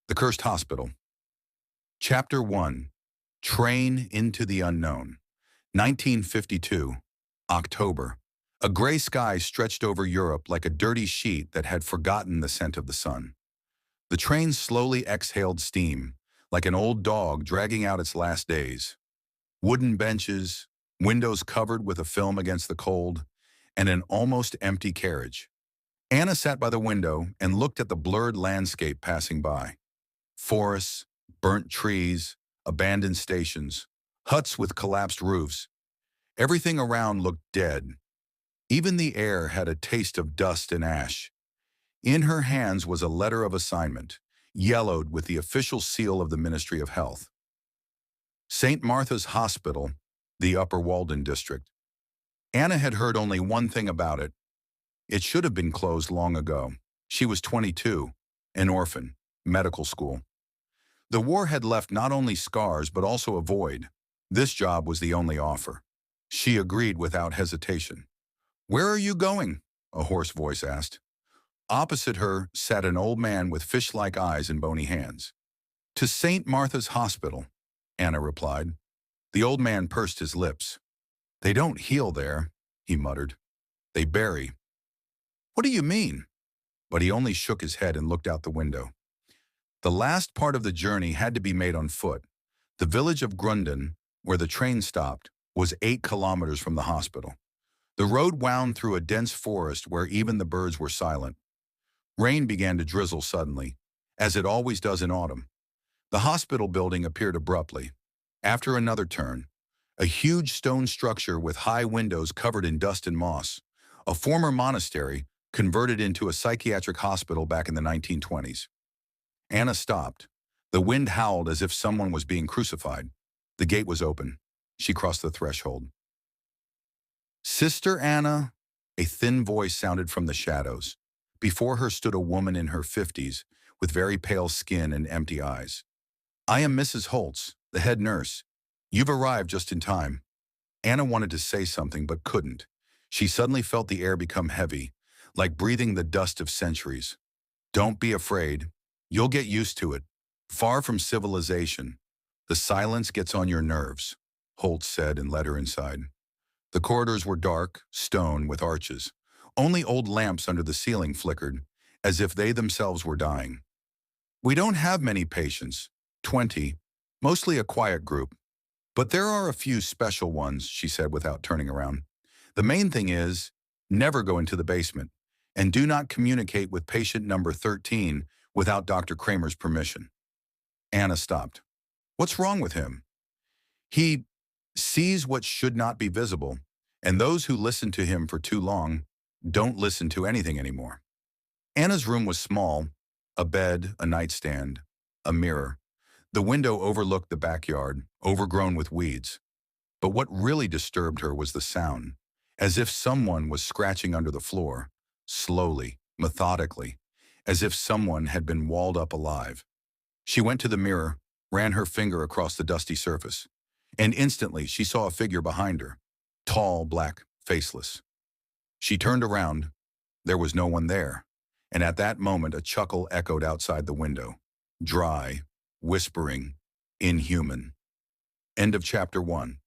The Cursed Hospital. Chapter 1. Train into the Unknown. 1952. October. A gray sky stretched over Europe like a dirty sheet that had forgotten the scent of the sun. The train slowly exhaled steam, like an old dog dragging out its last days. Wooden benches, windows covered with a film against the cold, and an almost empty carriage. Anna sat by the window and looked at the blurred landscape passing by. Forests, burnt trees, abandoned stations, huts with collapsed roofs. Everything around looked dead. Even the air had a taste of dust and ash. In her hands was a letter of assignment, yellowed with the official seal of the Ministry of Health. St. Martha's Hospital, the Upper Walden District. Anna had heard only one thing about it. It should have been closed long ago. She was 22, an orphan, medical school. The war had left not only scars but also a void. This job was the only offer. She agreed without hesitation. "Where are you going?" a hoarse voice asked. Opposite her sat an old man with fish-like eyes and bony hands. "To St. Martha's Hospital," Anna replied. The old man pursed his lips. "They don't heal there," he muttered. "They bury." "What do you mean?" But he only shook his head and looked out the window. The last part of the journey had to be made on foot. The village of Grunden, where the train stopped, was 8 kilometers from the hospital. The road wound through a dense forest where even the birds were silent. Rain began to drizzle suddenly, as it always does in autumn. The hospital building appeared abruptly. After another turn, a huge stone structure with high windows covered in dust and moss, a former monastery converted into a psychiatric hospital back in the 1920s. Anna stopped. The wind howled as if someone was being crucified. The gate was open. She crossed the threshold. "Sister Anna," a thin voice sounded from the shadows. Before her stood a woman in her 50s, with very pale skin and empty eyes. "I am Mrs. Holtz, the head nurse. You've arrived just in time." Anna wanted to say something but couldn't. She suddenly felt the air become heavy, like breathing the dust of centuries. "Don't be afraid. You'll get used to it. Far from civilization. The silence gets on your nerves," Holtz said and led her inside. The corridors were dark, stone with arches. Only old lamps under the ceiling flickered, as if they themselves were dying. "We don't have many patients, 20, mostly a quiet group. But there are a few special ones," she said without turning around. "The main thing is, never go into the basement, and do not communicate with patient number 13 without Dr. Kramer's permission." Anna stopped. "What's wrong with him?" "He sees what should not be visible, and those who listen to him for too long don't listen to anything anymore." Anna's room was small, a bed, a nightstand, a mirror. The window overlooked the backyard, overgrown with weeds. But what really disturbed her was the sound, as if someone was scratching under the floor, slowly, methodically, as if someone had been walled up alive. She went to the mirror, ran her finger across the dusty surface, and instantly she saw a figure behind her, tall, black, faceless. She turned around. There was no one there, and at that moment a chuckle echoed outside the window, dry, whispering, inhuman. End of chapter 1.